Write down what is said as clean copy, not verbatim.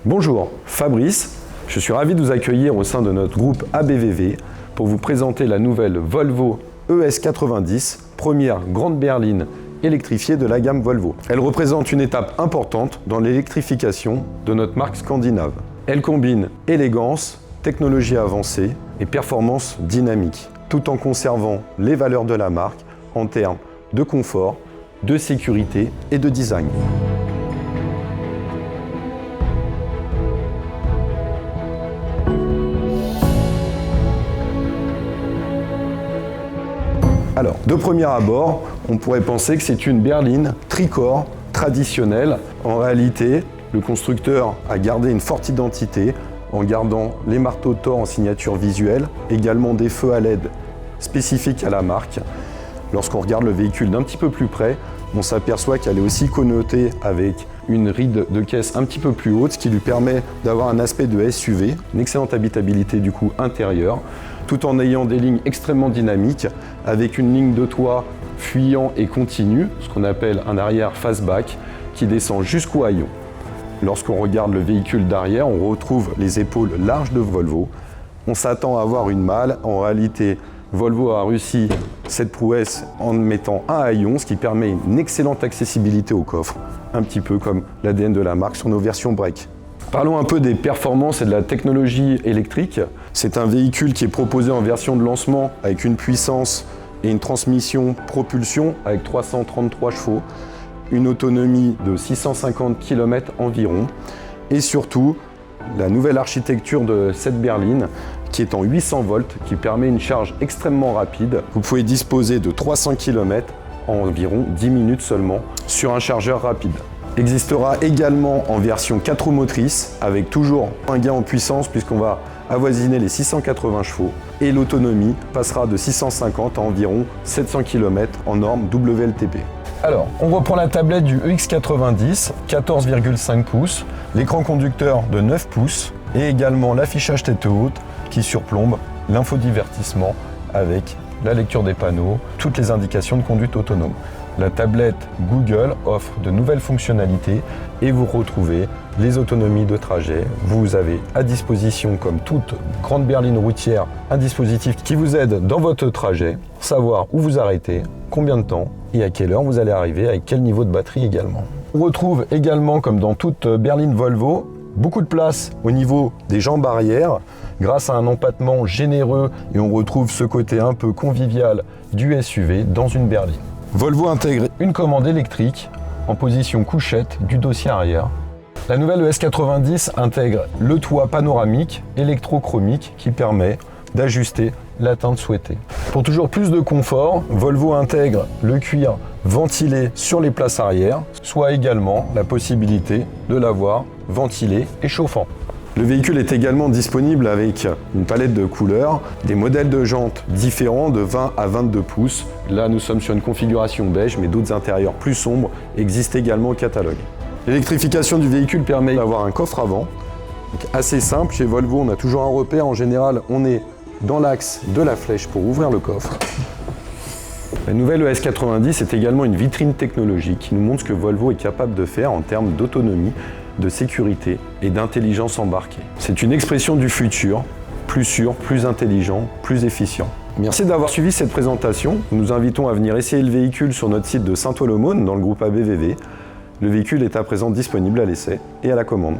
Bonjour, Fabrice, je suis ravi de vous accueillir au sein de notre groupe ABVV pour vous présenter la nouvelle Volvo ES90, première grande berline électrifiée de la gamme Volvo. Elle représente une étape importante dans l'électrification de notre marque scandinave. Elle combine élégance, technologie avancée et performance dynamique, tout en conservant les valeurs de la marque en termes de confort, de sécurité et de design. Alors, de premier abord, on pourrait penser que c'est une berline tricorps traditionnelle. En réalité, le constructeur a gardé une forte identité en gardant les marteaux Thor en signature visuelle, également des feux à LED spécifiques à la marque. Lorsqu'on regarde le véhicule d'un petit peu plus près, on s'aperçoit qu'elle est aussi connotée avec une ride de caisse un petit peu plus haute, ce qui lui permet d'avoir un aspect de SUV, une excellente habitabilité du coup intérieure, tout en ayant des lignes extrêmement dynamiques, avec une ligne de toit fuyant et continue, ce qu'on appelle un arrière fastback, qui descend jusqu'au haillon. Lorsqu'on regarde le véhicule d'arrière, on retrouve les épaules larges de Volvo. On s'attend à avoir une malle. En réalité, Volvo a réussi cette prouesse en mettant un haillon, ce qui permet une excellente accessibilité au coffre, un petit peu comme l'ADN de la marque sur nos versions break. Parlons un peu des performances et de la technologie électrique. C'est un véhicule qui est proposé en version de lancement avec une puissance et une transmission propulsion avec 333 chevaux, une autonomie de 650 km environ et surtout la nouvelle architecture de cette berline qui est en 800 volts, qui permet une charge extrêmement rapide. Vous pouvez disposer de 300 km en environ 10 minutes seulement sur un chargeur rapide. Existera également en version 4 roues motrices avec toujours un gain en puissance puisqu'on va avoisiner les 680 chevaux et l'autonomie passera de 650 à environ 700 km en norme WLTP. Alors, on reprend la tablette du EX90, 14,5 pouces, l'écran conducteur de 9 pouces et également l'affichage tête haute qui surplombe l'infodivertissement avec la lecture des panneaux, toutes les indications de conduite autonome. La tablette Google offre de nouvelles fonctionnalités et vous retrouvez les autonomies de trajet. Vous avez à disposition, comme toute grande berline routière, un dispositif qui vous aide dans votre trajet, savoir où vous arrêtez, combien de temps et à quelle heure vous allez arriver, avec quel niveau de batterie également. On retrouve également, comme dans toute berline Volvo, beaucoup de place au niveau des jambes arrière grâce à un empattement généreux et on retrouve ce côté un peu convivial du SUV dans une berline. Volvo intègre une commande électrique en position couchette du dossier arrière. La nouvelle ES90 intègre le toit panoramique électrochromique qui permet d'ajuster la teinte souhaitée. Pour toujours plus de confort, Volvo intègre le cuir ventilé sur les places arrière, soit également la possibilité de l'avoir ventilé et chauffant. Le véhicule est également disponible avec une palette de couleurs, des modèles de jantes différents de 20 à 22 pouces. Là, nous sommes sur une configuration beige, mais d'autres intérieurs plus sombres existent également au catalogue. L'électrification du véhicule permet d'avoir un coffre avant, donc assez simple. Chez Volvo, on a toujours un repère. En général, on est dans l'axe de la flèche pour ouvrir le coffre. La nouvelle ES90 est également une vitrine technologique qui nous montre ce que Volvo est capable de faire en termes d'autonomie, de sécurité et d'intelligence embarquée. C'est une expression du futur, plus sûr, plus intelligent, plus efficient. Merci d'avoir suivi cette présentation. Nous vous invitons à venir essayer le véhicule sur notre site de Saint-Ouen-l'Aumône dans le groupe ABVV. Le véhicule est à présent disponible à l'essai et à la commande.